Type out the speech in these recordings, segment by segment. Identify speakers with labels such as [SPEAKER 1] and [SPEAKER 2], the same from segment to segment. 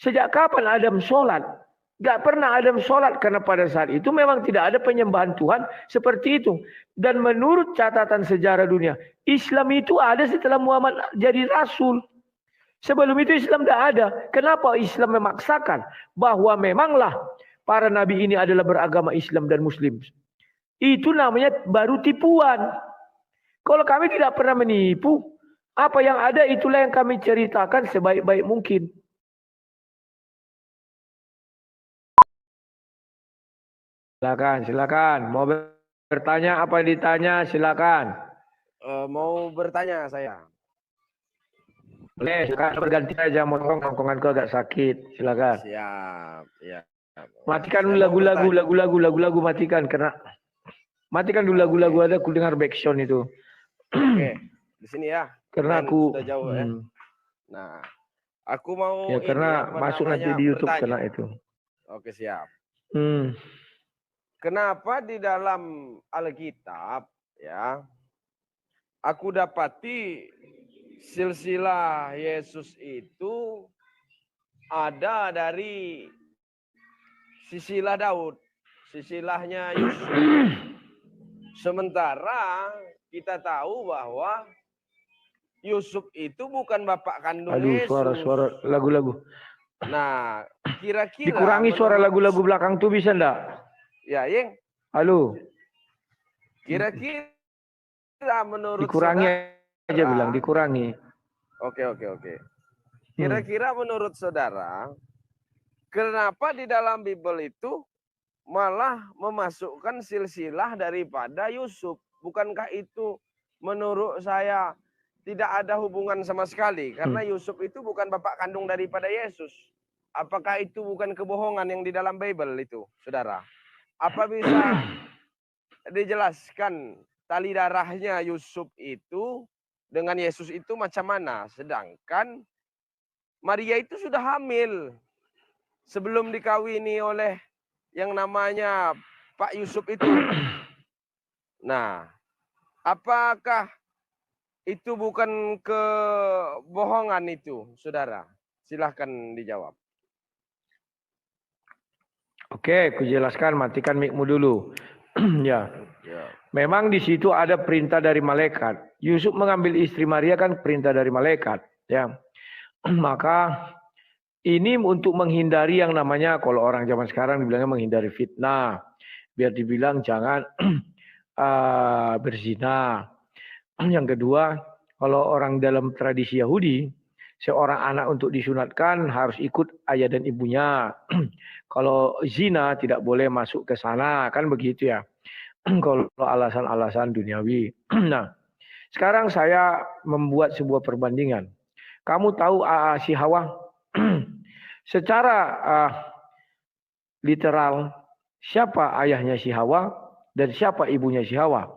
[SPEAKER 1] Sejak kapan Adam sholat? Gak pernah Adam sholat karena pada saat itu memang tidak ada penyembahan Tuhan seperti itu. Dan menurut catatan sejarah dunia, Islam itu ada setelah Muhammad jadi Rasul. Sebelum itu Islam tidak ada. Kenapa Islam memaksakan bahwa memanglah para nabi ini adalah beragama Islam dan Muslim? Itu namanya baru tipuan. Kalau kami tidak pernah menipu, apa yang ada itulah yang kami ceritakan sebaik-baik mungkin. Silakan. Mau bertanya apa yang ditanya, silakan.
[SPEAKER 2] Mau bertanya saya.
[SPEAKER 1] Boleh, silakan berganti aja, motong-motonganku agak sakit. Silakan.
[SPEAKER 2] Siap, ya.
[SPEAKER 1] Matikan dulu lagu-lagu matikan karena matikan dulu lagu-lagu ada aku dengar backsound itu.
[SPEAKER 2] Oke, di sini ya.
[SPEAKER 1] Karena aku
[SPEAKER 2] sudah jauh ya. Nah, aku mau
[SPEAKER 1] ya karena masuk nanti di YouTube
[SPEAKER 2] bertanya.
[SPEAKER 1] kena itu.
[SPEAKER 2] Oke, siap. Kenapa di dalam Alkitab ya aku dapati silsilah Yesus itu ada dari silsilah Daud, silsilahnya Yusuf. Sementara kita tahu bahwa Yusuf itu bukan bapak kandung Yesus.
[SPEAKER 1] Suara lagu-lagu.
[SPEAKER 2] Nah, kira-kira
[SPEAKER 1] dikurangi suara lagu-lagu belakang tuh bisa enggak?
[SPEAKER 2] Ya, Yeng.
[SPEAKER 1] Halo.
[SPEAKER 2] Kira-kira menurut
[SPEAKER 1] dikurangi
[SPEAKER 2] saudara,
[SPEAKER 1] aja bilang dikurangi.
[SPEAKER 2] Oke. Kira-kira menurut saudara, kenapa di dalam Bible itu malah memasukkan silsilah daripada Yusuf? Bukankah itu menurut saya tidak ada hubungan sama sekali? Karena Yusuf itu bukan bapak kandung daripada Yesus. Apakah itu bukan kebohongan yang di dalam Bible itu, saudara? Apa bisa dijelaskan tali darahnya Yusuf itu dengan Yesus itu macam mana? Sedangkan Maria itu sudah hamil sebelum dikawini oleh yang namanya Pak Yusuf itu. Nah, apakah itu bukan kebohongan itu, saudara? Silahkan dijawab.
[SPEAKER 1] Oke, aku jelaskan, matikan mic-mu dulu. Ya. Memang di situ ada perintah dari malaikat. Yusuf mengambil istri Maria kan perintah dari malaikat, ya. Maka ini untuk menghindari yang namanya, kalau orang zaman sekarang dibilangnya menghindari fitnah. Biar dibilang jangan berzina. Yang kedua, kalau orang dalam tradisi Yahudi, seorang anak untuk disunatkan harus ikut ayah dan ibunya. Kalau zina tidak boleh masuk ke sana, kan begitu ya. Kalau alasan-alasan duniawi. Nah, sekarang saya membuat sebuah perbandingan. Kamu tahu si Hawa? Secara literal, siapa ayahnya si Hawa dan siapa ibunya si Hawa?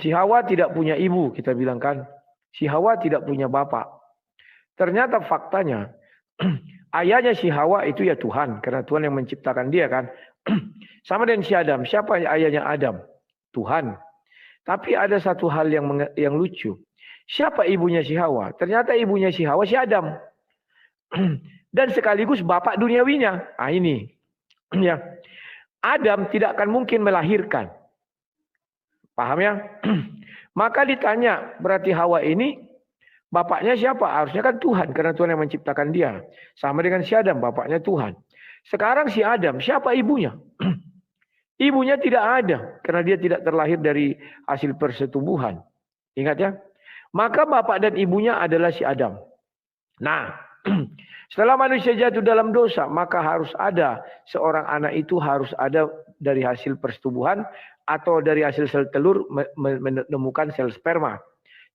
[SPEAKER 1] Si Hawa tidak punya ibu, kita bilang kan. Si Hawa tidak punya bapak. Ternyata faktanya, ayahnya si Hawa itu ya Tuhan. Karena Tuhan yang menciptakan dia kan. Sama dengan si Adam. Siapa ayahnya Adam? Tuhan. Tapi ada satu hal yang lucu. Siapa ibunya si Hawa? Ternyata ibunya si Hawa si Adam. Dan sekaligus bapak duniawinya. Ah ini. Ya. Adam tidak akan mungkin melahirkan. Paham ya? Maka ditanya, berarti Hawa ini bapaknya siapa? Harusnya kan Tuhan, karena Tuhan yang menciptakan dia. Sama dengan si Adam, bapaknya Tuhan. Sekarang si Adam, siapa ibunya? Ibunya tidak ada, karena dia tidak terlahir dari hasil persetubuhan. Ingat ya? Maka bapak dan ibunya adalah si Adam. Nah, setelah manusia jatuh dalam dosa, maka harus ada seorang anak itu harus ada dari hasil persetubuhan atau dari hasil sel telur menemukan sel sperma.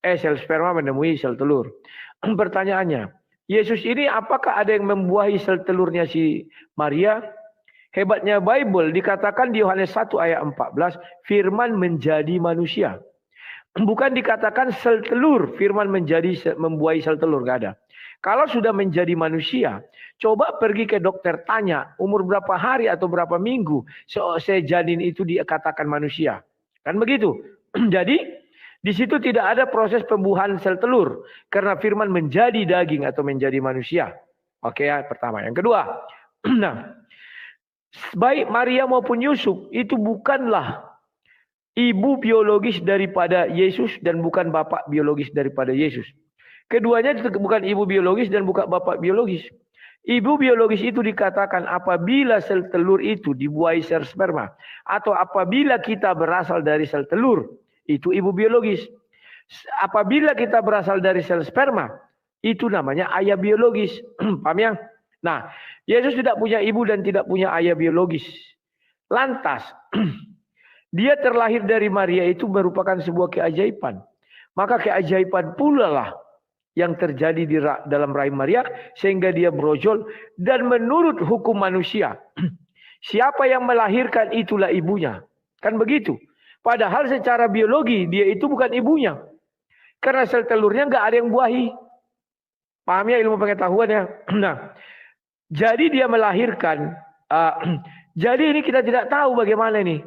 [SPEAKER 1] Sel sperma menemui sel telur. Pertanyaannya, Yesus ini apakah ada yang membuahi sel telurnya si Maria? Hebatnya Bible dikatakan di Yohanes 1 ayat 14, firman menjadi manusia. Bukan dikatakan sel telur, firman membuahi sel telur, enggak ada. Kalau sudah menjadi manusia, coba pergi ke dokter tanya umur berapa hari atau berapa minggu sejanin itu dikatakan manusia. Kan begitu. Jadi di situ tidak ada proses pembuahan sel telur karena firman menjadi daging atau menjadi manusia. Oke ya, pertama. Yang kedua, nah, baik Maria maupun Yusuf itu bukanlah ibu biologis daripada Yesus dan bukan bapak biologis daripada Yesus. Keduanya bukan ibu biologis dan bukan bapak biologis. Ibu biologis itu dikatakan apabila sel telur itu dibuahi sel sperma atau apabila kita berasal dari sel telur, itu ibu biologis. Apabila kita berasal dari sel sperma, itu namanya ayah biologis. Paham ya? Nah, Yesus tidak punya ibu dan tidak punya ayah biologis. Lantas, dia terlahir dari Maria itu merupakan sebuah keajaiban. Maka keajaiban pula lah yang terjadi di dalam rahim Maria sehingga dia brojol, dan menurut hukum manusia, siapa yang melahirkan itulah ibunya. Kan begitu. Padahal secara biologi dia itu bukan ibunya. Karena sel telurnya nggak ada yang buahi. Paham ya ilmu pengetahuan ya? Nah, jadi dia melahirkan. Jadi ini kita tidak tahu bagaimana nih.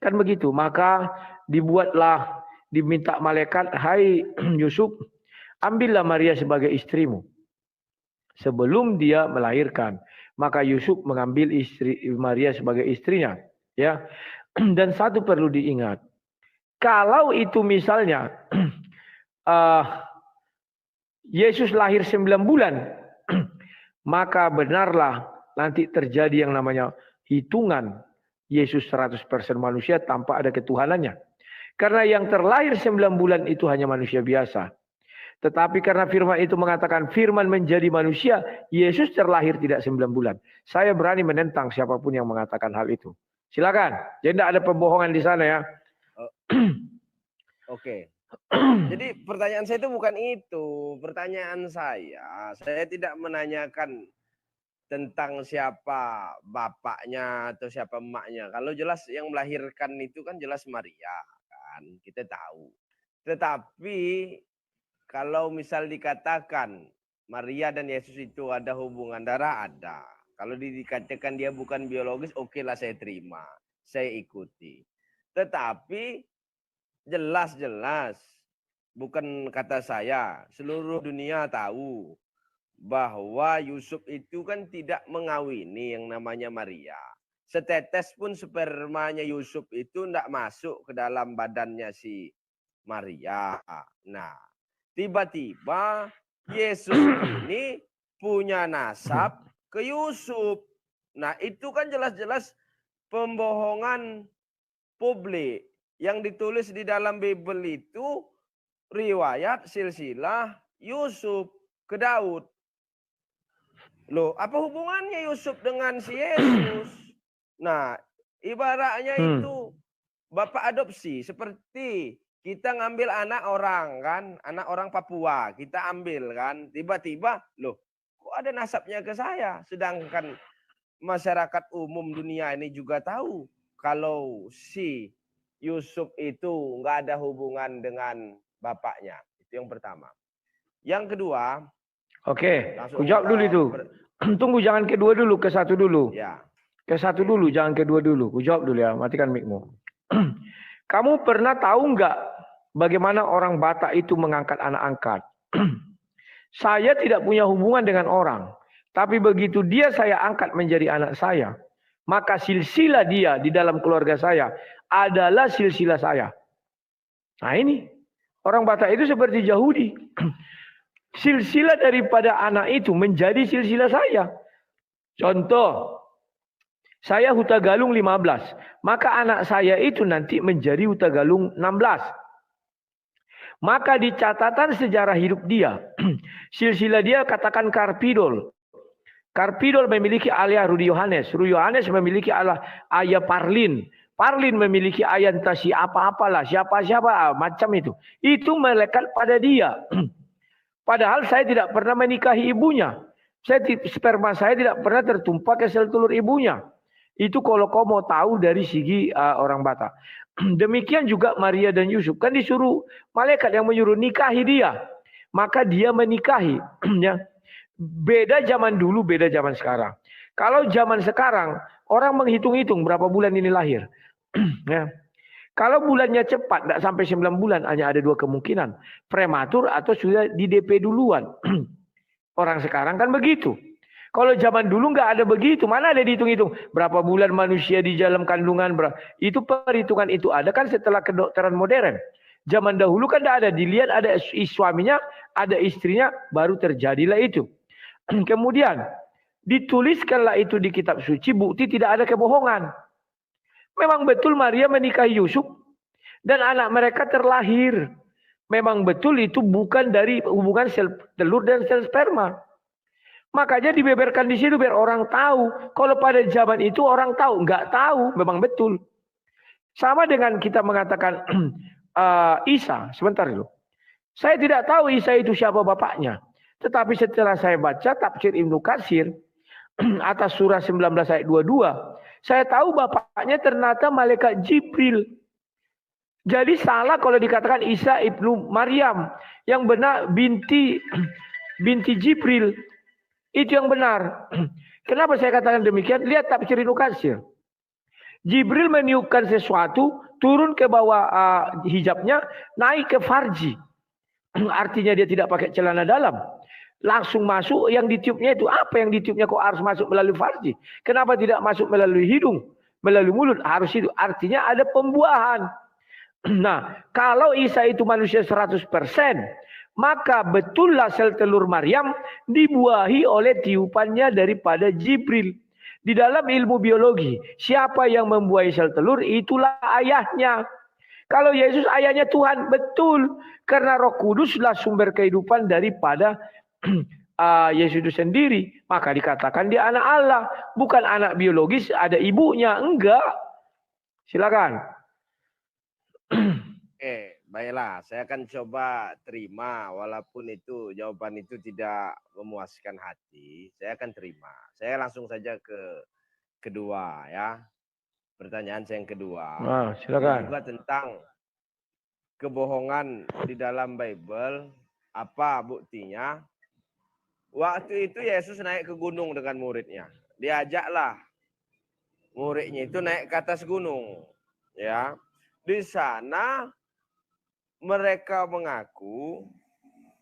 [SPEAKER 1] Kan begitu. Maka dibuatlah, diminta malaikat, hai Yusuf, ambillah Maria sebagai istrimu. Sebelum dia melahirkan. Maka Yusuf mengambil istri Maria sebagai istrinya. Ya. Dan satu perlu diingat. Kalau itu misalnya Yesus lahir 9 bulan, maka benarlah nanti terjadi yang namanya hitungan Yesus 100% manusia tanpa ada ketuhanannya. Karena yang terlahir 9 bulan itu hanya manusia biasa. Tetapi karena firman itu mengatakan firman menjadi manusia, Yesus terlahir tidak 9 bulan. Saya berani menentang siapapun yang mengatakan hal itu. Silakan. Jadi tidak ada pembohongan di sana ya.
[SPEAKER 2] Oke. Jadi pertanyaan saya itu bukan itu. Pertanyaan saya tidak menanyakan tentang siapa bapaknya atau siapa emaknya. Kalau jelas yang melahirkan itu kan jelas Maria kan, kita tahu. Tetapi kalau misal dikatakan Maria dan Yesus itu ada hubungan darah, ada. Kalau dikatakan dia bukan biologis, oke lah saya terima, saya ikuti. Tetapi jelas-jelas, bukan kata saya, seluruh dunia tahu bahwa Yusuf itu kan tidak mengawini yang namanya Maria. Setetes pun spermanya Yusuf itu tidak masuk ke dalam badannya si Maria. Nah, tiba-tiba Yesus ini punya nasab ke Yusuf. Nah, itu kan jelas-jelas pembohongan publik. Yang ditulis di dalam Bible itu riwayat silsilah Yusuf ke Daud. Loh, apa hubungannya Yusuf dengan si Yesus? Nah, ibaratnya itu bapak adopsi. Seperti kita ngambil anak orang kan, anak orang Papua. Kita ambil kan, tiba-tiba loh, kok ada nasabnya ke saya? Sedangkan masyarakat umum dunia ini juga tahu kalau si Yusuf itu nggak ada hubungan dengan bapaknya. Itu yang pertama. Yang kedua,
[SPEAKER 1] oke, aku jawab dulu itu. Tunggu, jangan kedua dulu, ke satu dulu.
[SPEAKER 2] Ya.
[SPEAKER 1] Ke satu dulu, jangan kedua dulu. Aku jawab dulu ya, matikan mic-mu. Kamu pernah tahu nggak bagaimana orang Batak itu mengangkat anak angkat? Saya tidak punya hubungan dengan orang. Tapi begitu dia saya angkat menjadi anak saya, maka silsilah dia di dalam keluarga saya adalah silsilah saya. Nah ini, orang Batak itu seperti Yahudi. Silsilah daripada anak itu menjadi silsilah saya. Contoh, saya Hutagalung 15. Maka anak saya itu nanti menjadi Hutagalung 16. Maka di catatan sejarah hidup dia, silsilah dia katakan Karpidol. Karpidol memiliki ayah Rudi Yohanes. Rudi Yohanes memiliki ayah Parlin. Parlin memiliki ayah entah si apa-apalah, siapa-siapa, macam itu. Itu melekat pada dia. Padahal saya tidak pernah menikahi ibunya. Sperma saya tidak pernah tertumpah ke sel telur ibunya. Itu kalau kau mau tahu dari segi orang Batak. Demikian juga Maria dan Yusuf. Kan disuruh malaikat yang menyuruh nikahi dia. Maka dia menikahi. Ya. Beda zaman dulu, beda zaman sekarang. Kalau zaman sekarang, orang menghitung-hitung berapa bulan ini lahir. Ya. Kalau bulannya cepat, tidak sampai 9 bulan, hanya ada 2 kemungkinan. Prematur atau sudah di DP duluan. Orang sekarang kan begitu. Kalau zaman dulu nggak ada begitu, mana ada dihitung-hitung berapa bulan manusia di dalam kandungan, itu perhitungan itu ada kan setelah kedokteran modern. Zaman dahulu kan tidak ada, dilihat ada suaminya, ada istrinya, baru terjadilah itu. Kemudian dituliskanlah itu di kitab suci, bukti tidak ada kebohongan. Memang betul Maria menikahi Yusuf dan anak mereka terlahir. Memang betul itu bukan dari hubungan sel telur dan sel sperma. Makanya dibeberkan di situ biar orang tahu. Kalau pada zaman itu orang tahu, nggak tahu, memang betul. Sama dengan kita mengatakan Isa, sebentar dulu. Saya tidak tahu Isa itu siapa bapaknya. Tetapi setelah saya baca tafsir Ibnu Katsir atas surah 19 ayat 22, saya tahu bapaknya ternyata malaikat Jibril. Jadi salah kalau dikatakan Isa ibnu Maryam, yang benar binti Jibril. Itu yang benar. Kenapa saya katakan demikian? Lihat tafsir Ibnu Katsir. Jibril meniupkan sesuatu, turun ke bawah hijabnya, naik ke farji. Artinya dia tidak pakai celana dalam. Langsung masuk, yang ditiupnya itu apa yang ditiupnya kok harus masuk melalui farji? Kenapa tidak masuk melalui hidung, melalui mulut? Harus itu. Artinya ada pembuahan. Nah, kalau Isa itu manusia 100%, maka betullah sel telur Maryam dibuahi oleh tiupannya daripada Jibril. Di dalam ilmu biologi, siapa yang membuahi sel telur itulah ayahnya. Kalau Yesus ayahnya Tuhan, betul. Karena Roh Kuduslah sumber kehidupan daripada Yesus itu sendiri. Maka dikatakan dia anak Allah. Bukan anak biologis, ada ibunya. Enggak. Silakan.
[SPEAKER 2] Baiklah, saya akan coba terima walaupun itu jawaban itu tidak memuaskan hati, saya akan terima. Saya langsung saja ke kedua ya. Pertanyaan saya yang kedua.
[SPEAKER 1] Silakan.
[SPEAKER 2] Juga tentang kebohongan di dalam Bible, apa buktinya? Waktu itu Yesus naik ke gunung dengan muridnya. Diajaklah muridnya itu naik ke atas gunung, ya. Di sana mereka mengaku,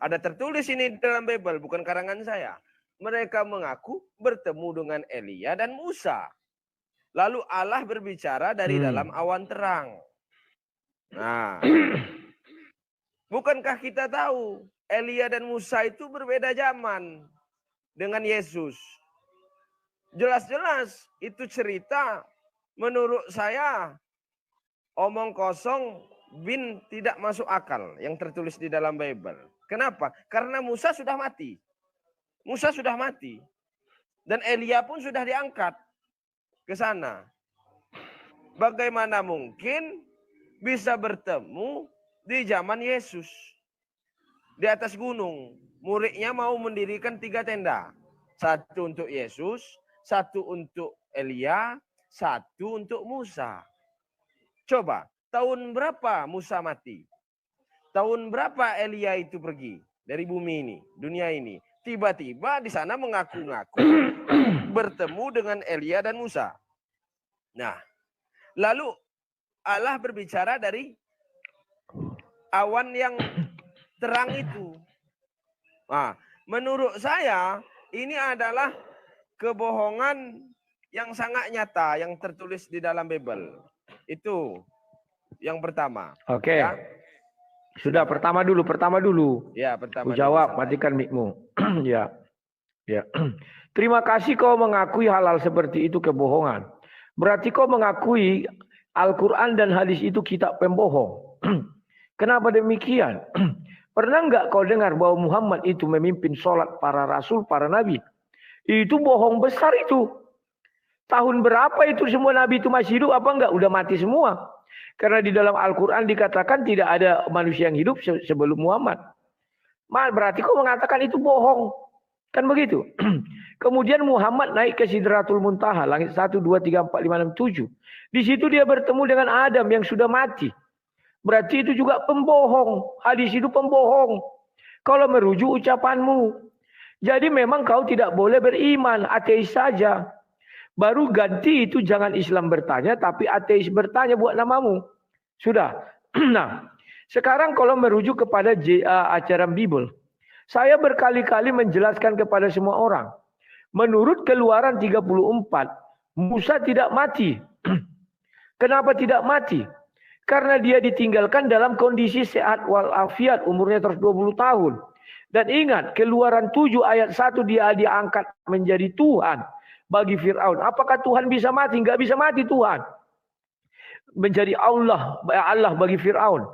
[SPEAKER 2] ada tertulis ini dalam Bible, bukan karangan saya. Mereka mengaku bertemu dengan Elia dan Musa. Lalu Allah berbicara dari dalam awan terang. Nah, bukankah kita tahu Elia dan Musa itu berbeda zaman dengan Yesus? Jelas-jelas itu cerita menurut saya omong kosong bin tidak masuk akal yang tertulis di dalam Bible. Kenapa? Karena Musa sudah mati. Musa sudah mati. Dan Elia pun sudah diangkat ke sana. Bagaimana mungkin bisa bertemu di zaman Yesus? Di atas gunung. Muridnya mau mendirikan 3 tenda. 1 untuk Yesus, 1 untuk Elia, 1 untuk Musa. Coba. Tahun berapa Musa mati? Tahun berapa Elia itu pergi dari bumi ini, dunia ini? Tiba-tiba di sana mengaku-ngaku bertemu dengan Elia dan Musa. Nah, lalu Allah berbicara dari awan yang terang itu. Nah, menurut saya ini adalah kebohongan yang sangat nyata yang tertulis di dalam Bible. Itu yang pertama.
[SPEAKER 1] Oke.
[SPEAKER 2] Ya.
[SPEAKER 1] Sudah pertama dulu.
[SPEAKER 2] Ya, pertama.
[SPEAKER 1] Jawab, matikan mic-mu. Ya. Terima kasih kau mengakui hal-hal seperti itu kebohongan. Berarti kau mengakui Al-Quran dan hadis itu kitab pembohong. Kenapa demikian? Pernah enggak kau dengar bahwa Muhammad itu memimpin sholat para rasul, para nabi? Itu bohong besar itu. Tahun berapa itu semua nabi itu masih hidup apa enggak? Udah mati semua. Karena di dalam Al-Quran dikatakan tidak ada manusia yang hidup sebelum Muhammad. Berarti kau mengatakan itu bohong. Kan begitu. Kemudian Muhammad naik ke Sidratul Muntaha. Langit 1, 2, 3, 4, 5, 6, 7. Di situ dia bertemu dengan Adam yang sudah mati. Berarti itu juga pembohong. Hadis itu pembohong. Kalau merujuk ucapanmu. Jadi memang kau tidak boleh beriman. Ateis saja. Baru ganti itu jangan Islam bertanya, tapi ateis bertanya buat namamu. Sudah. Nah, sekarang kalau merujuk kepada ajaran Bible. Saya berkali-kali menjelaskan kepada semua orang. Menurut Keluaran 34, Musa tidak mati. Kenapa tidak mati? Karena dia ditinggalkan dalam kondisi sehat walafiat, umurnya terus 20 tahun. Dan ingat, Keluaran 7 ayat 1 dia diangkat menjadi Tuhan bagi Fir'aun. Apakah Tuhan bisa mati? Enggak bisa mati Tuhan. Menjadi Allah bagi Fir'aun.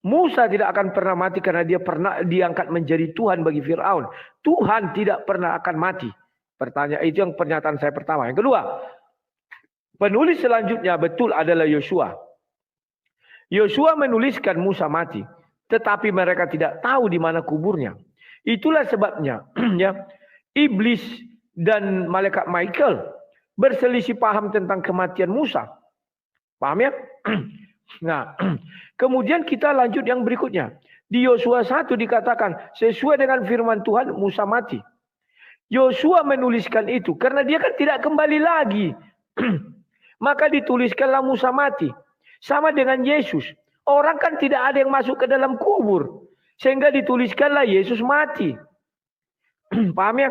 [SPEAKER 1] Musa tidak akan pernah mati karena dia pernah diangkat menjadi Tuhan bagi Fir'aun. Tuhan tidak pernah akan mati. Pertanyaan itu yang pernyataan saya pertama. Yang kedua, penulis selanjutnya betul adalah Yosua. Yosua menuliskan Musa mati, tetapi mereka tidak tahu di mana kuburnya. Itulah sebabnya ya, iblis dan malaikat Michael berselisih paham tentang kematian Musa. Paham ya? Nah, kemudian kita lanjut yang berikutnya. Di Yosua 1 dikatakan, sesuai dengan firman Tuhan, Musa mati. Yosua menuliskan itu karena dia kan tidak kembali lagi. Maka dituliskanlah Musa mati. Sama dengan Yesus. Orang kan tidak ada yang masuk ke dalam kubur. Sehingga dituliskanlah Yesus mati. Paham ya?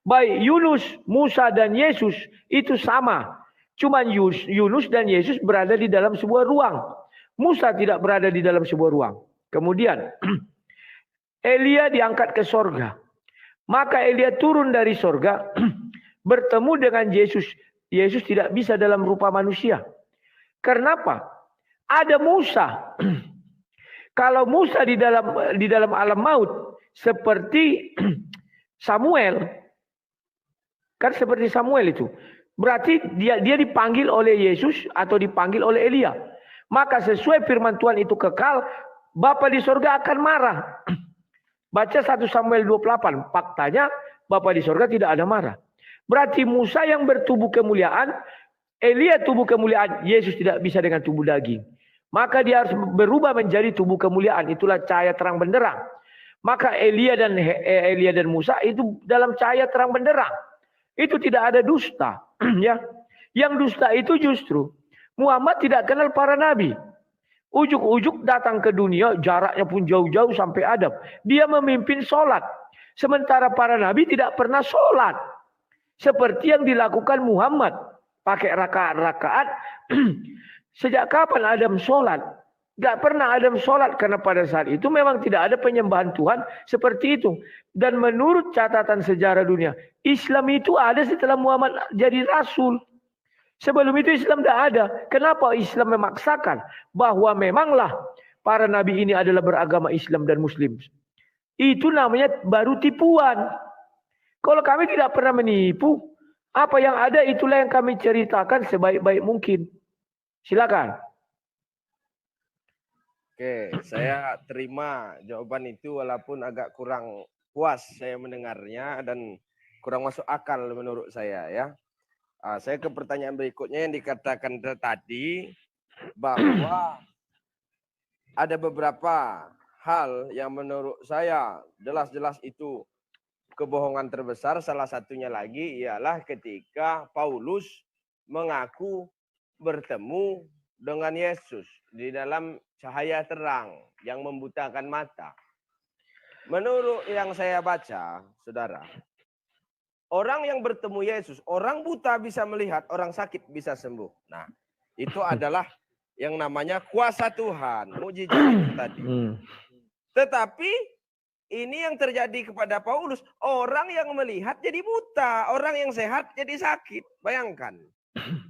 [SPEAKER 1] Baik Yunus, Musa dan Yesus itu sama. Cuman Yunus dan Yesus berada di dalam sebuah ruang. Musa tidak berada di dalam sebuah ruang. Kemudian Elia diangkat ke sorga. Maka Elia turun dari sorga bertemu dengan Yesus. Yesus tidak bisa dalam rupa manusia. Kenapa? Ada Musa. Kalau Musa di dalam alam maut seperti Samuel, kan seperti Samuel itu. Berarti dia dipanggil oleh Yesus atau dipanggil oleh Elia. Maka sesuai firman Tuhan itu kekal, Bapa di sorga akan marah. Baca 1 Samuel 28. Faktanya Bapa di sorga tidak ada marah. Berarti Musa yang bertubuh kemuliaan, Elia tubuh kemuliaan, Yesus tidak bisa dengan tubuh daging. Maka dia harus berubah menjadi tubuh kemuliaan. Itulah cahaya terang benderang. Maka Elia dan Musa itu dalam cahaya terang benderang. Itu tidak ada dusta. Ya, yang dusta itu justru Muhammad tidak kenal para nabi. Ujuk-ujuk datang ke dunia, jaraknya pun jauh-jauh sampai Adam. Dia memimpin sholat. Sementara para nabi tidak pernah sholat. Seperti yang dilakukan Muhammad. Pakai rakaat-rakaat. Sejak kapan Adam sholat? Gak pernah Adam sholat. Karena pada saat itu memang tidak ada penyembahan Tuhan seperti itu. Dan menurut catatan sejarah dunia, Islam itu ada setelah Muhammad jadi Rasul. Sebelum itu Islam tidak ada. Kenapa Islam memaksakan bahwa memanglah para nabi ini adalah beragama Islam dan Muslim? Itu namanya baru tipuan. Kalau kami tidak pernah menipu, apa yang ada itulah yang kami ceritakan sebaik-baik mungkin. Silakan.
[SPEAKER 2] Oke, saya terima jawaban itu walaupun agak kurang puas saya mendengarnya dan kurang masuk akal menurut saya ya. Saya ke pertanyaan berikutnya yang dikatakan tadi bahwa ada beberapa hal yang menurut saya jelas-jelas itu kebohongan terbesar. Salah satunya lagi ialah ketika Paulus mengaku bertemu dengan Yesus di dalam cahaya terang yang membutakan mata. Menurut yang saya baca, saudara, orang yang bertemu Yesus, orang buta bisa melihat, orang sakit bisa sembuh. Nah, itu adalah yang namanya kuasa Tuhan, mujizat itu tadi. Tetapi ini yang terjadi kepada Paulus, orang yang melihat jadi buta, orang yang sehat jadi sakit. Bayangkan.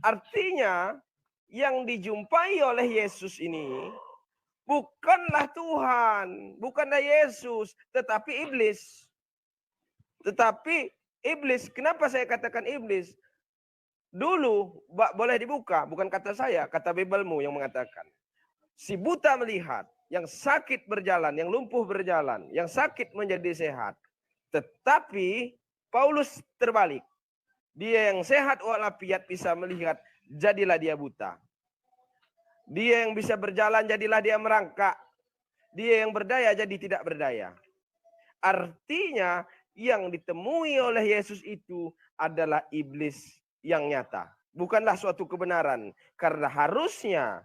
[SPEAKER 2] Artinya yang dijumpai oleh Yesus ini bukanlah Tuhan, bukanlah Yesus, tetapi iblis. Tetapi iblis, kenapa saya katakan iblis? Dulu, boleh dibuka, bukan kata saya, kata Bibelmu yang mengatakan. Si buta melihat, yang sakit berjalan, yang lumpuh berjalan, yang sakit menjadi sehat. Tetapi Paulus terbalik. Dia yang sehat walafiat bisa melihat, jadilah dia buta. Dia yang bisa berjalan, jadilah dia merangkak. Dia yang berdaya, jadi tidak berdaya. Artinya, yang ditemui oleh Yesus itu adalah iblis yang nyata. Bukanlah suatu kebenaran. Karena harusnya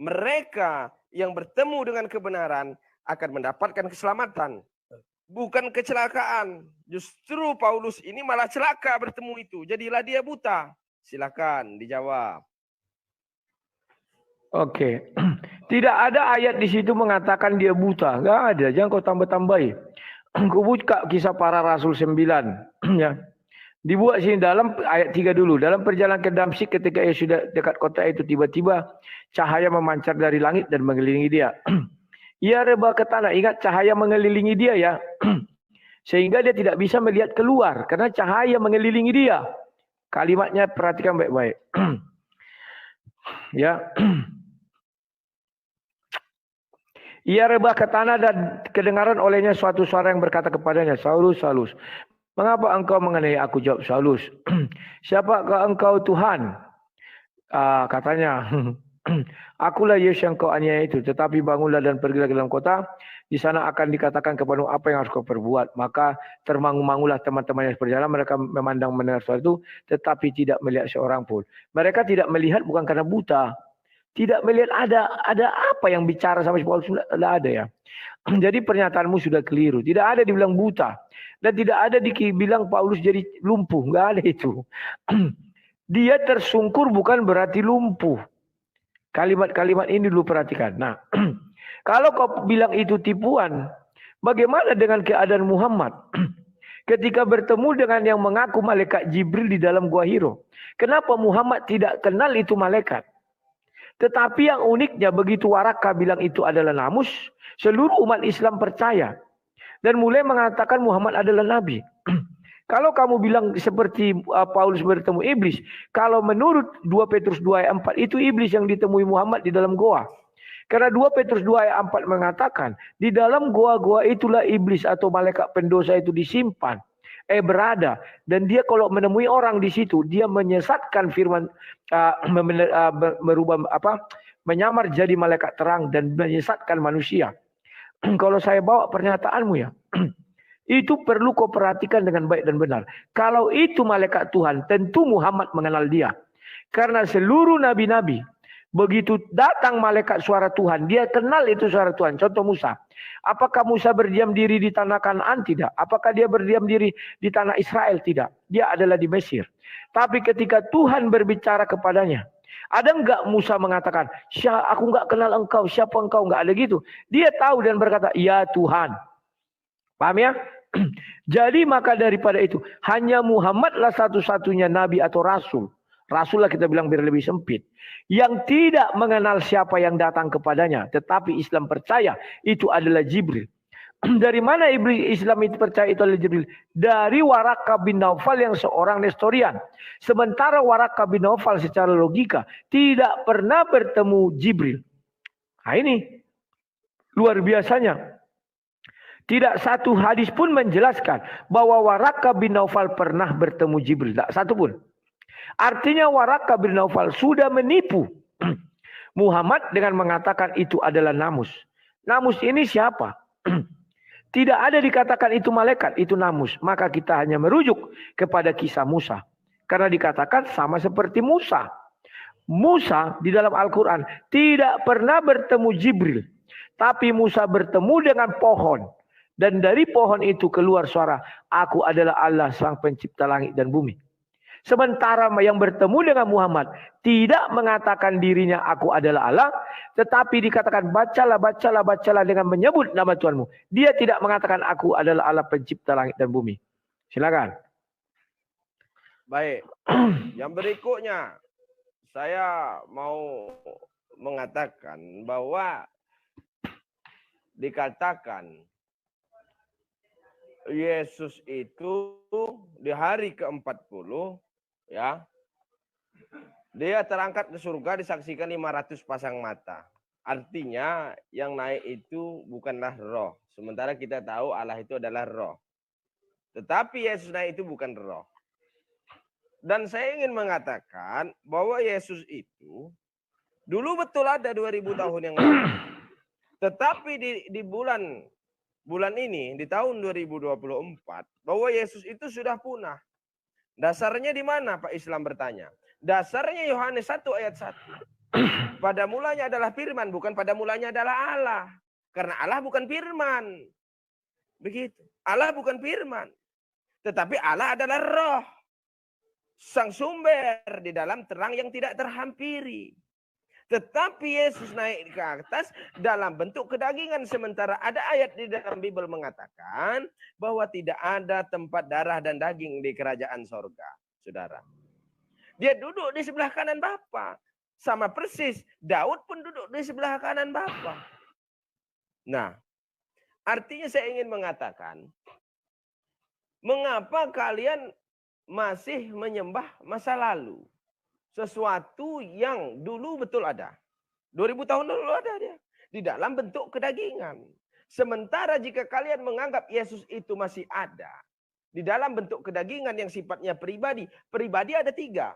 [SPEAKER 2] mereka yang bertemu dengan kebenaran akan mendapatkan keselamatan. Bukan kecelakaan. Justru Paulus ini malah celaka bertemu itu. Jadilah dia buta. Silakan dijawab.
[SPEAKER 1] Oke. Tidak ada ayat di situ mengatakan dia buta. Enggak ada. Jangan kau tambah-tambahi. Kau buka kisah para rasul 9. Ya. Dibuat sini dalam ayat 3 dulu. Dalam perjalanan ke Damsyik ketika ia sudah dekat kota itu, tiba-tiba cahaya memancar dari langit dan mengelilingi dia. Ia rebah ke tanah. Ingat, cahaya mengelilingi dia ya. Sehingga dia tidak bisa melihat keluar. Karena cahaya mengelilingi dia. Kalimatnya perhatikan baik-baik. Ya. Ia rebah ke tanah dan kedengaran olehnya suatu suara yang berkata kepadanya, Saulus, Saulus, mengapa engkau mengenai aku? Jawab Saulus, siapakah engkau Tuhan? Katanya, akulah Yesus yang kau aniaya itu. Tetapi bangunlah dan pergilah ke dalam kota. Di sana akan dikatakan kepadamu apa yang harus kau perbuat. Maka termangu-mangulah teman-teman yang berjalan. Mereka memandang mendengar suara itu, tetapi tidak melihat seorang pun. Mereka tidak melihat bukan karena buta. Tidak melihat ada apa yang bicara sama Paulus, tidak ada ya. Jadi pernyataanmu sudah keliru. Tidak ada dibilang buta. Dan tidak ada dibilang Paulus jadi lumpuh. Enggak ada itu. Dia tersungkur bukan berarti lumpuh. Kalimat-kalimat ini dulu perhatikan. Nah, kalau kau bilang itu tipuan, bagaimana dengan keadaan Muhammad? Ketika bertemu dengan yang mengaku malaikat Jibril di dalam Gua Hiro. Kenapa Muhammad tidak kenal itu malaikat? Tetapi yang uniknya begitu Waraka bilang itu adalah namus, seluruh umat Islam percaya. Dan mulai mengatakan Muhammad adalah Nabi. Kalau kamu bilang seperti Paulus bertemu iblis, kalau menurut 2 Petrus 2 ayat 4 itu iblis yang ditemui Muhammad di dalam goa. Karena 2 Petrus 2 ayat 4 mengatakan, di dalam goa-goa itulah iblis atau malaikat pendosa itu disimpan. Berada, dan dia kalau menemui orang di situ, dia menyesatkan firman, merubah menyamar jadi malaikat terang dan menyesatkan manusia. Kalau saya bawa pernyataanmu ya, itu perlu kau perhatikan dengan baik dan benar. Kalau itu malaikat Tuhan, tentu Muhammad mengenal dia, karena seluruh nabi-nabi begitu datang malaikat suara Tuhan, dia kenal itu suara Tuhan. Contoh Musa. Apakah Musa berdiam diri di tanah Kanaan? Tidak. Apakah dia berdiam diri di tanah Israel? Tidak. Dia adalah di Mesir. Tapi ketika Tuhan berbicara kepadanya, ada enggak Musa mengatakan, aku enggak kenal engkau, siapa engkau? Enggak ada gitu. Dia tahu dan berkata, ya Tuhan. Paham ya? Jadi maka daripada itu, hanya Muhammadlah satu-satunya nabi atau rasul. Rasul lah kita bilang biar lebih sempit. Yang tidak mengenal siapa yang datang kepadanya. Tetapi Islam percaya itu adalah Jibril. Dari mana Islam itu percaya itu adalah Jibril? Dari Waraka bin Naufal yang seorang Nestorian. Sementara Waraka bin Naufal secara logika tidak pernah bertemu Jibril. Nah ini luar biasanya. Tidak satu hadis pun menjelaskan bahwa Waraka bin Naufal pernah bertemu Jibril. Tidak satu pun. Artinya Waraka bin Naufal sudah menipu Muhammad dengan mengatakan itu adalah namus. Namus ini siapa? Tidak ada dikatakan itu malaikat, itu namus. Maka kita hanya merujuk kepada kisah Musa. Karena dikatakan sama seperti Musa. Musa di dalam Al-Quran tidak pernah bertemu Jibril. Tapi Musa bertemu dengan pohon. Dan dari pohon itu keluar suara, aku adalah Allah sang pencipta langit dan bumi. Sementara yang bertemu dengan Muhammad tidak mengatakan dirinya aku adalah Allah, tetapi dikatakan bacalah, bacalah, bacalah dengan menyebut nama Tuhanmu. Dia tidak mengatakan aku adalah Allah pencipta langit dan bumi. Silakan.
[SPEAKER 2] Baik. Yang berikutnya, saya mau mengatakan bahwa dikatakan Yesus itu di hari ke-40 ya, dia terangkat ke surga disaksikan 500 pasang mata. Artinya yang naik itu bukanlah roh. Sementara kita tahu Allah itu adalah roh. Tetapi Yesus naik itu bukan roh. Dan saya ingin mengatakan bahwa Yesus itu dulu betul ada 2000 tahun yang lalu. Tetapi di bulan ini, di tahun 2024, bahwa Yesus itu sudah punah. Dasarnya di mana Pak Islam bertanya? Dasarnya Yohanes 1 ayat 1. Pada mulanya adalah firman, bukan pada mulanya adalah Allah. Karena Allah bukan firman. Begitu. Allah bukan firman. Tetapi Allah adalah roh. Sang sumber di dalam terang yang tidak terhampiri. Tetapi Yesus naik ke atas dalam bentuk kedagingan. Sementara ada ayat di dalam Bible mengatakan bahwa tidak ada tempat darah dan daging di kerajaan sorga. Saudara. Dia duduk di sebelah kanan Bapa. Sama persis. Daud pun duduk di sebelah kanan Bapa. Nah. Artinya saya ingin mengatakan. Mengapa kalian masih menyembah masa lalu? Sesuatu yang dulu betul ada. 2000 tahun dulu ada dia. Di dalam bentuk kedagingan. Sementara jika kalian menganggap Yesus itu masih ada. Di dalam bentuk kedagingan yang sifatnya pribadi. Pribadi ada 3.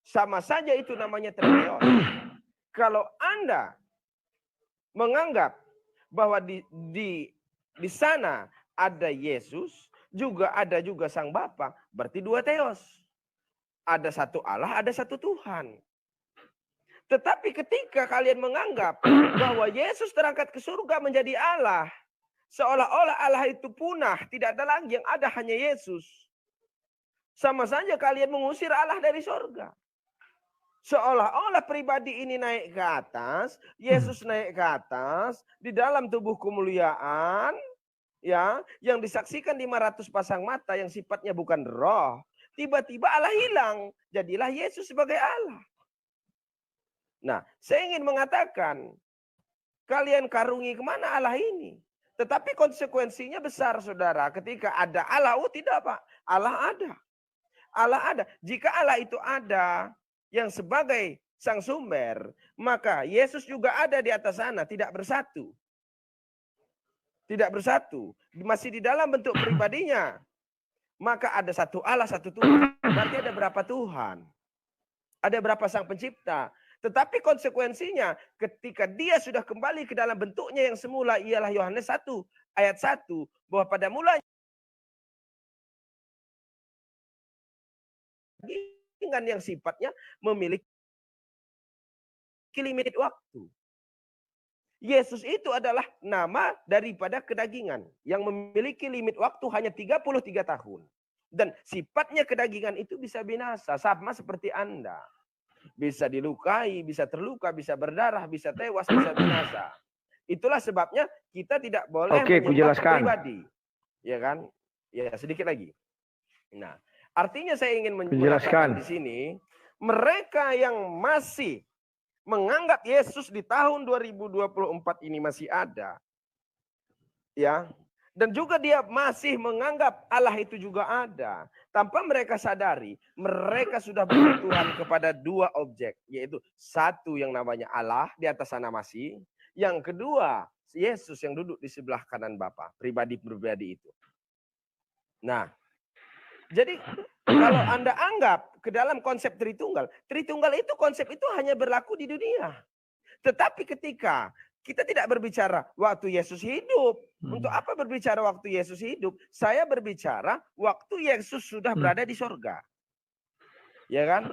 [SPEAKER 2] Sama saja itu namanya teos. Kalau Anda menganggap bahwa di sana ada Yesus. Juga ada juga Sang Bapa. Berarti 2 teos. Ada satu Allah, ada satu Tuhan. Tetapi ketika kalian menganggap bahwa Yesus terangkat ke surga menjadi Allah. Seolah-olah Allah itu punah. Tidak ada lagi, yang ada hanya Yesus. Sama saja kalian mengusir Allah dari surga. Seolah-olah pribadi ini naik ke atas. Yesus naik ke atas. Di dalam tubuh kemuliaan. Ya, yang disaksikan 500 pasang mata yang sifatnya bukan roh. Tiba-tiba Allah hilang. Jadilah Yesus sebagai Allah. Nah, saya ingin mengatakan. Kalian karungi kemana Allah ini? Tetapi konsekuensinya besar, saudara. Ketika ada Allah, oh tidak Pak. Allah ada. Allah ada. Jika Allah itu ada, yang sebagai sang sumber, maka Yesus juga ada di atas sana. Tidak bersatu. Tidak bersatu. Masih di dalam bentuk pribadinya. Maka ada satu Allah, satu Tuhan. Berarti ada berapa Tuhan? Ada berapa sang pencipta? Tetapi konsekuensinya ketika dia sudah kembali ke dalam bentuknya yang semula ialah Yohanes 1 ayat 1 bahwa pada mulanya dengan yang sifatnya memiliki limit waktu. Yesus itu adalah nama daripada kedagingan yang memiliki limit waktu hanya 33 tahun. Dan sifatnya kedagingan itu bisa binasa, sama seperti Anda. Bisa dilukai, bisa terluka, bisa berdarah, bisa tewas, bisa binasa. Itulah sebabnya kita tidak boleh menyembah pribadi. Ya kan? Ya, sedikit lagi. Nah, artinya saya ingin menjelaskan di sini, mereka yang masih menganggap Yesus di tahun 2024 ini masih ada. Ya. Dan juga dia masih menganggap Allah itu juga ada. Tanpa mereka sadari, mereka sudah bertuhan kepada 2 objek. Yaitu satu yang namanya Allah di atas sana masih. Yang kedua, Yesus yang duduk di sebelah kanan Bapa. Pribadi-pribadi itu. Nah, jadi kalau Anda anggap ke dalam konsep Tritunggal. Tritunggal itu konsep itu hanya berlaku di dunia. Tetapi ketika kita tidak berbicara waktu Yesus hidup. Untuk apa berbicara waktu Yesus hidup? Saya berbicara waktu Yesus sudah berada di sorga. Ya kan?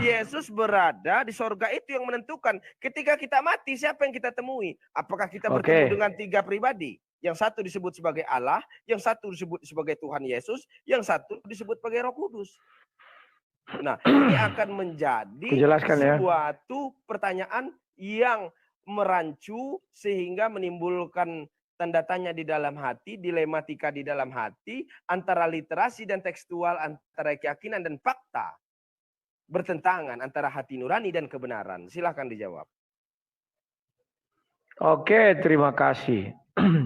[SPEAKER 2] Yesus berada di sorga itu yang menentukan. Ketika kita mati, siapa yang kita temui? Apakah kita bertemu dengan 3 pribadi? Yang satu disebut sebagai Allah, yang satu disebut sebagai Tuhan Yesus, yang satu disebut sebagai Roh Kudus. Nah, ini akan menjadi suatu pertanyaan yang merancu sehingga menimbulkan tanda tanya di dalam hati, dilematika di dalam hati, antara literasi dan tekstual, antara keyakinan dan fakta. Bertentangan antara hati nurani dan kebenaran. Silahkan dijawab.
[SPEAKER 1] Oke, terima kasih.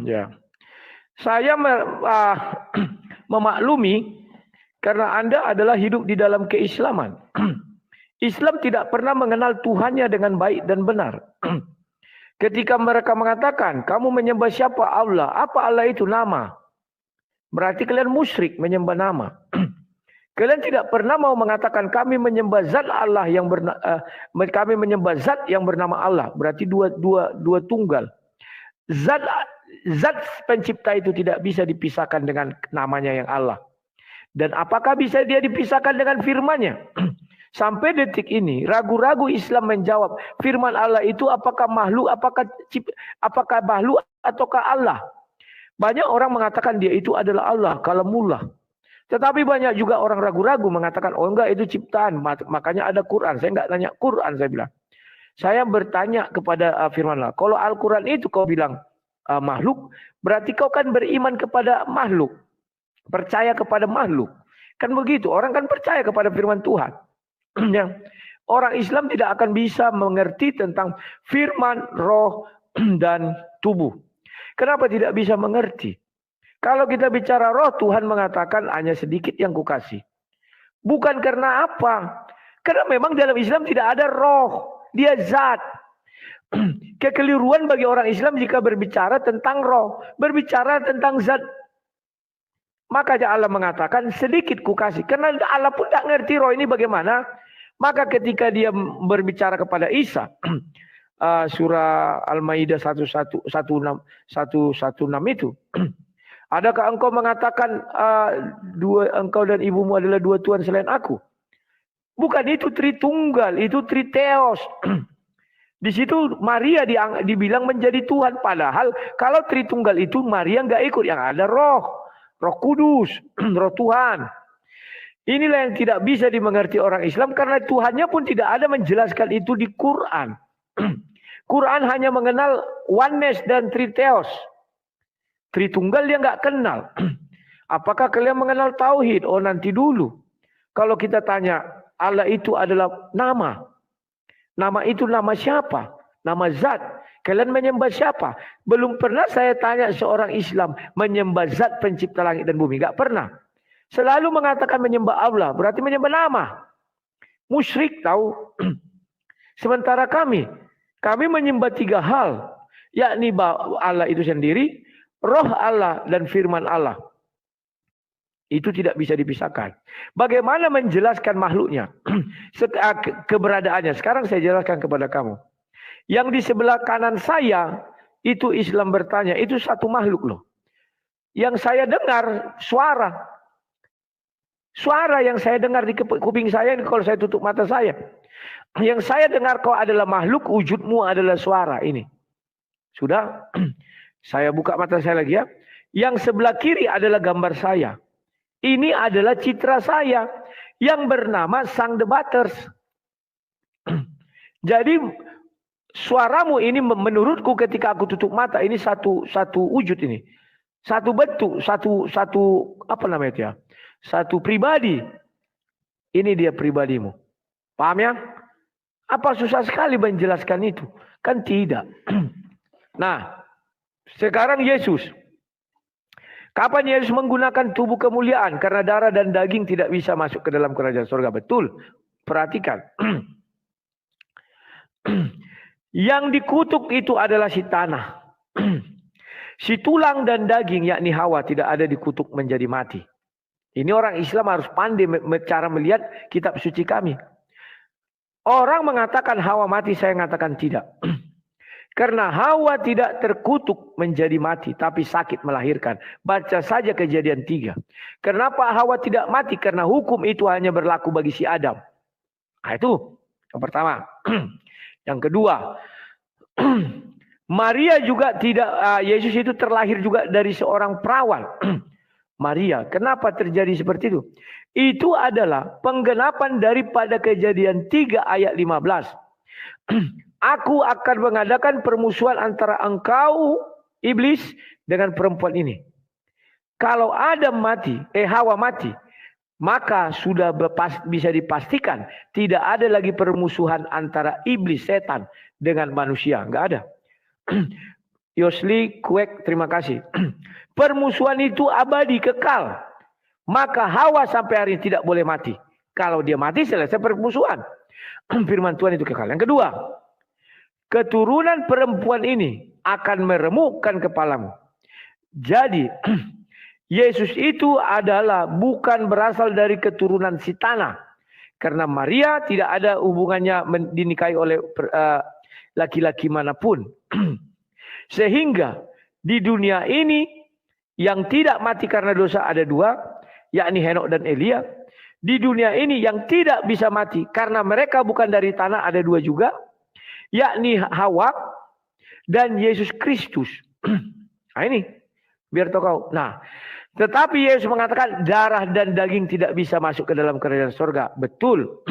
[SPEAKER 1] Ya, saya memaklumi karena Anda adalah hidup di dalam keislaman. Islam tidak pernah mengenal Tuhannya dengan baik dan benar. Ketika mereka mengatakan, kamu menyembah siapa Allah? Apa Allah itu? Nama. Berarti kalian musyrik menyembah nama. Kalian tidak pernah mau mengatakan kami menyembah zat Allah yang kami menyembah zat yang bernama Allah. Berarti dua tunggal. Zat pencipta itu tidak bisa dipisahkan dengan namanya yang Allah. Dan apakah bisa dia dipisahkan dengan firman-Nya? Sampai detik ini ragu-ragu Islam menjawab firman Allah itu apakah makhluk, apakah makhluk ataukah Allah? Banyak orang mengatakan dia itu adalah Allah, kalamullah. Tetapi banyak juga orang ragu-ragu mengatakan, oh enggak itu ciptaan, makanya ada Quran. Saya enggak tanya Quran, saya bilang. Saya bertanya kepada firman Allah, kalau Al-Quran itu kau bilang makhluk, berarti kau kan beriman kepada makhluk. Percaya kepada makhluk. Kan begitu, orang kan percaya kepada firman Tuhan. Orang Islam tidak akan bisa mengerti tentang firman, roh, dan tubuh. Kenapa tidak bisa mengerti? Kalau kita bicara roh, Tuhan mengatakan hanya sedikit yang kukasih. Bukan karena apa? Karena memang dalam Islam tidak ada roh. Dia zat. Kekeliruan bagi orang Islam jika berbicara tentang roh. Berbicara tentang zat. Maka Allah mengatakan sedikit kukasih. Karena Allah pun tak ngerti roh ini bagaimana. Maka ketika dia berbicara kepada Isa, surah Al-Maidah 116 itu, adakah engkau mengatakan engkau dan ibumu adalah dua Tuhan selain aku? Bukan, itu Tritunggal, itu Triteos. Di situ Maria dibilang menjadi Tuhan. Padahal kalau Tritunggal itu Maria nggak ikut, yang ada Roh Kudus, Roh Tuhan. Inilah yang tidak bisa dimengerti orang Islam karena Tuhannya pun tidak ada menjelaskan itu di Quran. Quran hanya mengenal oneness dan Triteos. Tritunggal dia nggak kenal. Apakah kalian mengenal tauhid? Oh, nanti dulu. Kalau kita tanya Allah itu adalah nama. Nama itu nama siapa? Nama zat. Kalian menyembah siapa? Belum pernah saya tanya seorang Islam menyembah zat pencipta langit dan bumi. Nggak pernah. Selalu mengatakan menyembah Allah, berarti menyembah nama. Musyrik tahu. Sementara kami menyembah tiga hal. Yakni Allah itu sendiri, roh Allah dan firman Allah. Itu tidak bisa dipisahkan. Bagaimana menjelaskan makhluknya? Keberadaannya. Sekarang saya jelaskan kepada kamu. Yang di sebelah kanan saya, itu Islam bertanya, itu satu makhluk loh. Yang saya dengar suara. Suara yang saya dengar di kuping saya ini kalau saya tutup mata saya. Yang saya dengar kau adalah makhluk, wujudmu adalah suara ini. Sudah? Saya buka mata saya lagi ya. Yang sebelah kiri adalah gambar saya. Ini adalah citra saya yang bernama Sang Debaters. Jadi suaramu ini menurutku ketika aku tutup mata ini satu wujud ini. Satu bentuk, satu apa namanya itu ya? Satu pribadi. Ini dia pribadimu. Paham ya? Apa susah sekali menjelaskan itu? Kan tidak. Nah, sekarang Yesus. Kapan Yesus menggunakan tubuh kemuliaan? Karena darah dan daging tidak bisa masuk ke dalam kerajaan surga. Betul. Perhatikan. Yang dikutuk itu adalah si tanah. Si tulang dan daging yakni Hawa tidak ada dikutuk menjadi mati. Ini orang Islam harus pandai cara melihat kitab suci kami. Orang mengatakan Hawa mati, saya mengatakan tidak. Karena Hawa tidak terkutuk menjadi mati, tapi sakit melahirkan. Baca saja Kejadian 3. Kenapa Hawa tidak mati? Karena hukum itu hanya berlaku bagi si Adam. Nah, itu yang pertama. Yang kedua, Maria juga tidak, Yesus itu terlahir juga dari seorang perawan. Maria, kenapa terjadi seperti itu? Itu adalah penggenapan daripada Kejadian 3 ayat 15. Aku akan mengadakan permusuhan antara engkau, iblis, dengan perempuan ini. Kalau Adam mati, Hawa mati, maka sudah bisa dipastikan tidak ada lagi permusuhan antara iblis, setan, dengan manusia. Enggak ada. Yosli Kuek, terima kasih. Permusuhan itu abadi, kekal. Maka Hawa sampai hari ini tidak boleh mati. Kalau dia mati selesai permusuhan. Firman Tuhan itu kekal. Yang kedua, keturunan perempuan ini akan meremukkan kepalamu. Jadi, Yesus itu adalah bukan berasal dari keturunan si tanah. Karena Maria tidak ada hubungannya dinikahi oleh laki-laki manapun. Sehingga di dunia ini yang tidak mati karena dosa ada dua, yakni Henok dan Elia. Di dunia ini yang tidak bisa mati karena mereka bukan dari tanah ada dua juga, yakni Hawa dan Yesus Kristus. Nah ini, biar tahu. Nah, tetapi Yesus mengatakan darah dan daging tidak bisa masuk ke dalam kerajaan surga. Betul.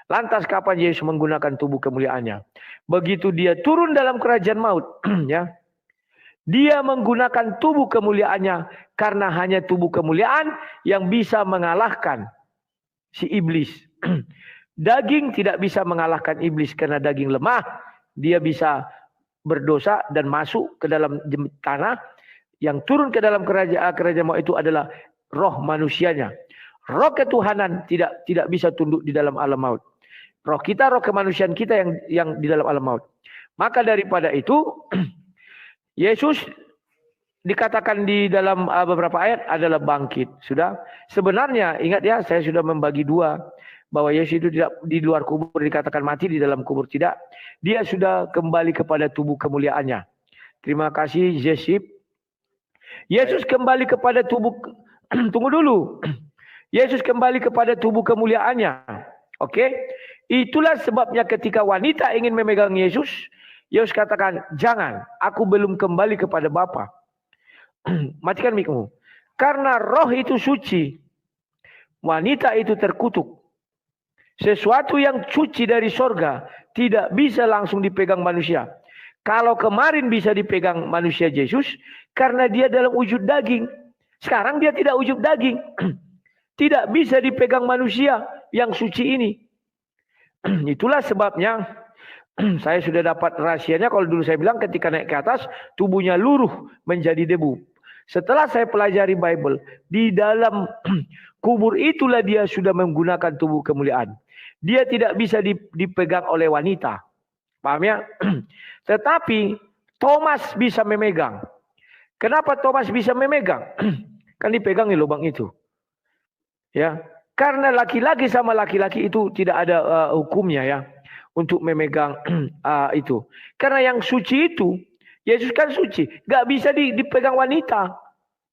[SPEAKER 1] Lantas kapan Yesus menggunakan tubuh kemuliaannya? Begitu dia turun dalam kerajaan maut, ya. Dia menggunakan tubuh kemuliaannya karena hanya tubuh kemuliaan yang bisa mengalahkan si iblis. Daging tidak bisa mengalahkan iblis karena daging lemah. Dia bisa berdosa dan masuk ke dalam tanah. Yang turun ke dalam kerajaan maut itu adalah roh manusianya. Roh ketuhanan tidak bisa tunduk di dalam alam maut. Roh kita, roh kemanusiaan kita yang di dalam alam maut. Maka daripada itu, Yesus dikatakan di dalam beberapa ayat adalah bangkit. Sudah. Sebenarnya ingat ya, saya sudah membagi dua. Bahwa Yesus itu tidak di luar kubur dikatakan mati, di dalam kubur tidak. Dia sudah kembali kepada tubuh kemuliaannya. Terima kasih Jesip. Yesus kembali kepada tubuh, tunggu dulu. Yesus kembali kepada tubuh kemuliaannya. Oke? Itulah sebabnya ketika wanita ingin memegang Yesus, Yesus katakan, jangan, aku belum kembali kepada Bapa. Matikan mikmu. Karena roh itu suci, wanita itu terkutuk. Sesuatu yang suci dari sorga tidak bisa langsung dipegang manusia. Kalau kemarin bisa dipegang manusia Yesus, karena dia dalam wujud daging. Sekarang dia tidak wujud daging. Tidak bisa dipegang manusia yang suci ini. Itulah sebabnya saya sudah dapat rahasianya. Kalau dulu saya bilang ketika naik ke atas, tubuhnya luruh menjadi debu. Setelah saya pelajari Bible, di dalam kubur itulah dia sudah menggunakan tubuh kemuliaan. Dia tidak bisa dipegang oleh wanita. Paham ya? Tetapi Thomas bisa memegang. Kenapa Thomas bisa memegang? Kan dipegang di lubang itu. Ya, karena laki-laki sama laki-laki itu tidak ada hukumnya ya untuk memegang itu. Karena yang suci itu, Yesus kan suci, gak bisa dipegang wanita,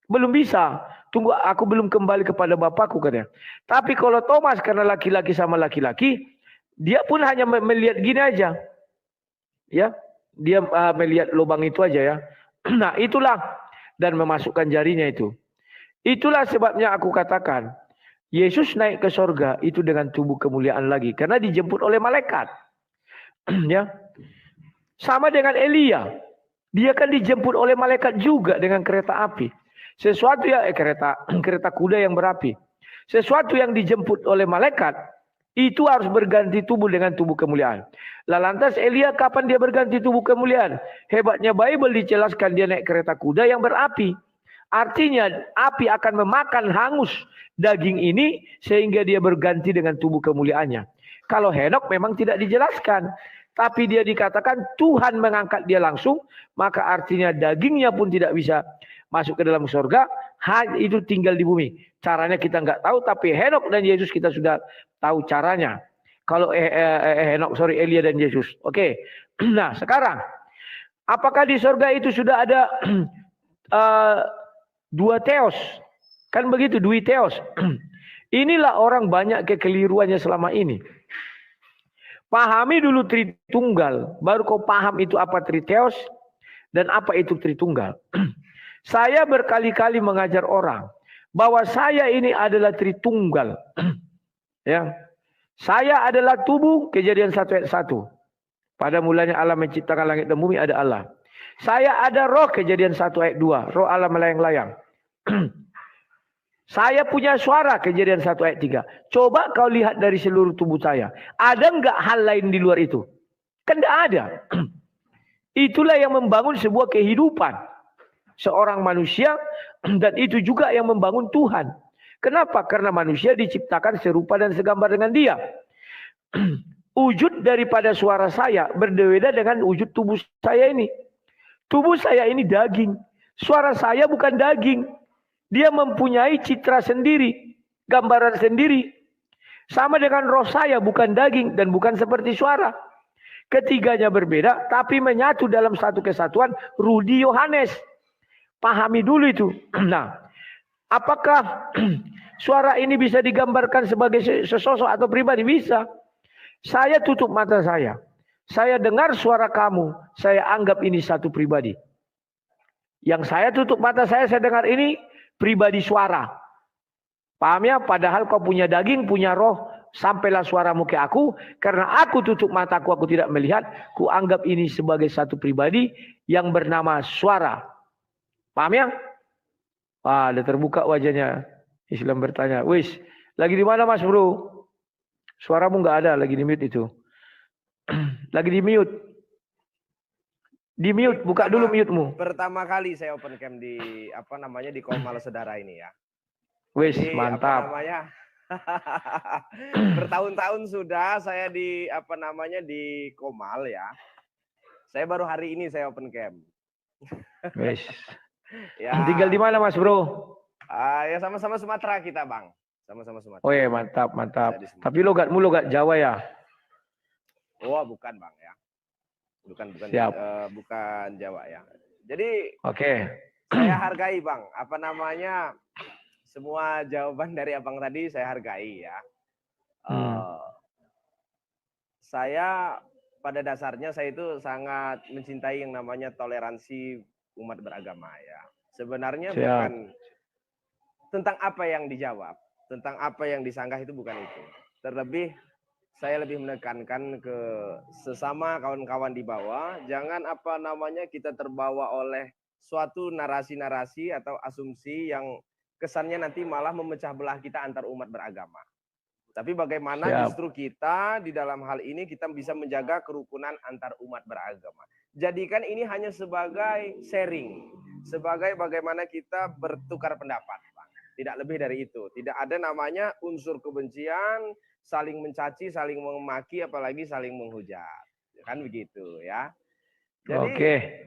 [SPEAKER 1] belum bisa. Tunggu, aku belum kembali kepada Bapakku katanya. Tapi kalau Thomas karena laki-laki sama laki-laki, dia pun hanya melihat gini aja, ya, dia melihat lubang itu aja ya. Nah itulah, dan memasukkan jarinya itu. Itulah sebabnya aku katakan, Yesus naik ke sorga itu dengan tubuh kemuliaan lagi. Karena dijemput oleh malaikat. Ya, sama dengan Elia. Dia kan dijemput oleh malaikat juga dengan kereta api. Sesuatu yang kereta kuda yang berapi. Sesuatu yang dijemput oleh malaikat itu harus berganti tubuh dengan tubuh kemuliaan. Lah lantas Elia kapan dia berganti tubuh kemuliaan? Hebatnya Bible dijelaskan dia naik kereta kuda yang berapi. Artinya api akan memakan hangus daging ini sehingga dia berganti dengan tubuh kemuliaannya. Kalau Henok memang tidak dijelaskan. Tapi dia dikatakan Tuhan mengangkat dia langsung. Maka artinya dagingnya pun tidak bisa masuk ke dalam surga. Hanya itu tinggal di bumi. Caranya kita nggak tahu. Tapi Henok dan Yesus kita sudah tahu caranya. Kalau Elia dan Yesus. Oke. Nah sekarang. Apakah di surga itu sudah ada dua teos? Kan begitu, dui teos. Inilah orang banyak kekeliruannya selama ini. Pahami dulu Tritunggal, baru kau paham itu apa Triteos dan apa itu Tritunggal. Saya berkali-kali mengajar orang bahwa saya ini adalah Tritunggal. Ya. Saya adalah tubuh, Kejadian 1 ayat 1. Pada mulanya Allah menciptakan langit dan bumi, ada Allah. Saya ada roh, Kejadian 1 ayat 2. Roh Allah melayang-layang. Saya punya suara, Kejadian 1 ayat 3. Coba kau lihat dari seluruh tubuh saya. Ada enggak hal lain di luar itu? Kan enggak ada. Itulah yang membangun sebuah kehidupan. Seorang manusia, dan itu juga yang membangun Tuhan. Kenapa? Karena manusia diciptakan serupa dan segambar dengan dia. Wujud daripada suara saya berbeda dengan wujud tubuh saya ini. Tubuh saya ini daging. Suara saya bukan daging. Dia mempunyai citra sendiri, gambaran sendiri. Sama dengan roh saya bukan daging dan bukan seperti suara. Ketiganya berbeda tapi menyatu dalam satu kesatuan. Rudi Yohanes. Pahami dulu itu. Nah, apakah suara ini bisa digambarkan sebagai sesosok atau pribadi? Bisa. Saya tutup mata saya. Saya dengar suara kamu. Saya anggap ini satu pribadi. Yang saya tutup mata saya dengar ini pribadi suara. Paham ya? Padahal kau punya daging, punya roh. Sampailah suaramu ke aku. Karena aku tutup mataku, aku tidak melihat. Ku anggap ini sebagai satu pribadi yang bernama suara. Paham ya? Wah, udah terbuka wajahnya. Islam bertanya, wis, lagi di mana Mas Bro? Suaramu nggak ada, lagi di mute itu. Lagi di mute. Di mute, buka dulu mute-mu.
[SPEAKER 2] Pertama kali saya open cam di di Komal Saudara ini ya.
[SPEAKER 1] Wis,
[SPEAKER 2] Jadi,
[SPEAKER 1] mantap.
[SPEAKER 2] Bertahun-tahun sudah saya di di Komal ya. Saya baru hari ini saya open cam.
[SPEAKER 1] Wis.
[SPEAKER 2] Ya.
[SPEAKER 1] Tinggal di mana Mas Bro?
[SPEAKER 2] Ya sama-sama Sumatera kita, Bang. Sama-sama Sumatera.
[SPEAKER 1] Oh iya, mantap, mantap. Tapi logatmu logat Jawa ya?
[SPEAKER 2] Oh, bukan, Bang ya. Bukan
[SPEAKER 1] Siap.
[SPEAKER 2] Bukan Jawa ya. Jadi
[SPEAKER 1] oke.
[SPEAKER 2] Saya hargai Bang, semua jawaban dari Abang tadi saya hargai ya. Saya pada dasarnya saya itu sangat mencintai yang namanya toleransi umat beragama ya. Sebenarnya bukan tentang apa yang dijawab, tentang apa yang disanggah itu bukan itu. Terlebih saya lebih menekankan ke sesama kawan-kawan di bawah, jangan kita terbawa oleh suatu narasi-narasi atau asumsi yang kesannya nanti malah memecah belah kita antar umat beragama. Tapi bagaimana justru kita di dalam hal ini kita bisa menjaga kerukunan antar umat beragama. Jadikan ini hanya sebagai sharing, sebagai bagaimana kita bertukar pendapat, Bang. Tidak lebih dari itu. Tidak ada namanya unsur kebencian, saling mencaci, saling memaki, apalagi saling menghujat. Kan begitu ya. Jadi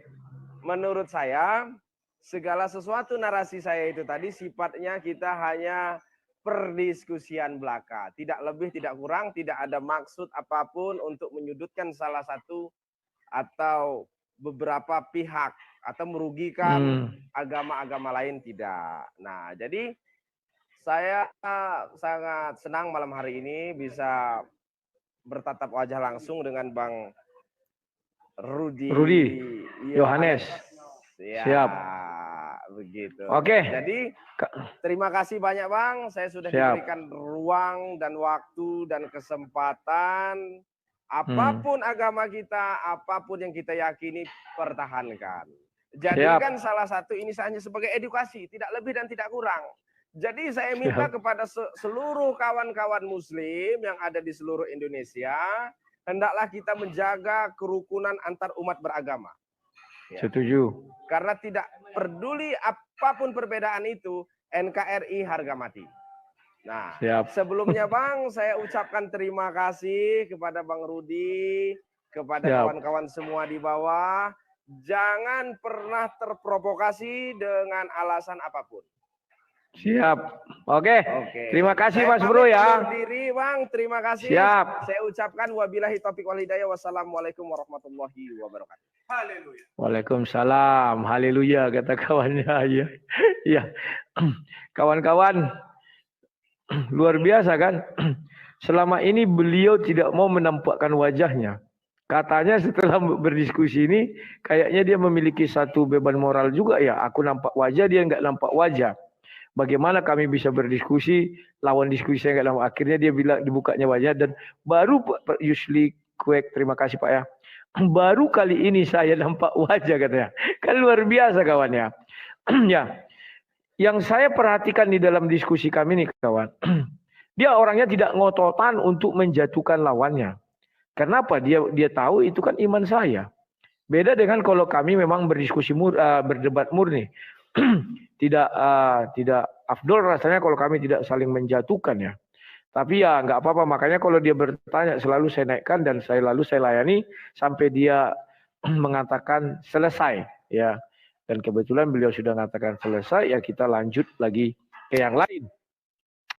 [SPEAKER 2] menurut saya, segala sesuatu narasi saya itu tadi sifatnya kita hanya perdiskusian belaka. Tidak lebih, tidak kurang, tidak ada maksud apapun untuk menyudutkan salah satu atau beberapa pihak atau merugikan agama-agama lain, tidak. Nah, jadi saya sangat senang malam hari ini bisa bertatap wajah langsung dengan Bang Rudi
[SPEAKER 1] Yohanes.
[SPEAKER 2] Ya,
[SPEAKER 1] siap.
[SPEAKER 2] Begitu.
[SPEAKER 1] Oke.
[SPEAKER 2] Jadi terima kasih banyak Bang. Saya sudah diberikan ruang dan waktu dan kesempatan. Apapun agama kita, apapun yang kita yakini, pertahankan. Jadikan salah satu ini hanya sebagai edukasi, tidak lebih dan tidak kurang. Jadi saya minta kepada seluruh kawan-kawan muslim yang ada di seluruh Indonesia, hendaklah kita menjaga kerukunan antar umat beragama.
[SPEAKER 1] Ya. Setuju.
[SPEAKER 2] Karena tidak peduli apapun perbedaan itu, NKRI harga mati. Nah, sebelumnya Bang, saya ucapkan terima kasih kepada Bang Rudi, kepada kawan-kawan semua di bawah. Jangan pernah terprovokasi dengan alasan apapun.
[SPEAKER 1] Siap. Oke. Terima kasih Mas Bro ya.
[SPEAKER 2] Diri Bang, terima kasih.
[SPEAKER 1] Siap.
[SPEAKER 2] Saya ucapkan wabillahi taufiq wal hidayah. Wassalamualaikum warahmatullahi wabarakatuh.
[SPEAKER 3] Haleluya.
[SPEAKER 1] Waalaikumsalam. Haleluya kata kawannya. Ya. Ya. Kawan-kawan luar biasa kan? Selama ini beliau tidak mau menampakkan wajahnya. Katanya setelah berdiskusi ini kayaknya dia memiliki satu beban moral juga ya. Aku nampak wajah, dia nggak nampak wajah. Bagaimana kami bisa berdiskusi, lawan diskusi saya nggak lama. Akhirnya dia bilang dibukanya wajah dan baru Pak Yusli Kwek, terima kasih Pak ya. Baru kali ini saya nampak wajah katanya. Kan luar biasa kawan ya. Ya. Yang saya perhatikan di dalam diskusi kami nih kawan. Dia orangnya tidak ngototan untuk menjatuhkan lawannya. Kenapa? Dia tahu itu kan iman saya. Beda dengan kalau kami memang berdiskusi berdebat murni. Tidak afdol rasanya kalau kami tidak saling menjatuhkan ya. Tapi ya nggak apa-apa, makanya kalau dia bertanya selalu saya naikkan dan saya layani sampai dia mengatakan selesai ya. Dan kebetulan beliau sudah mengatakan selesai, ya kita lanjut lagi ke yang lain.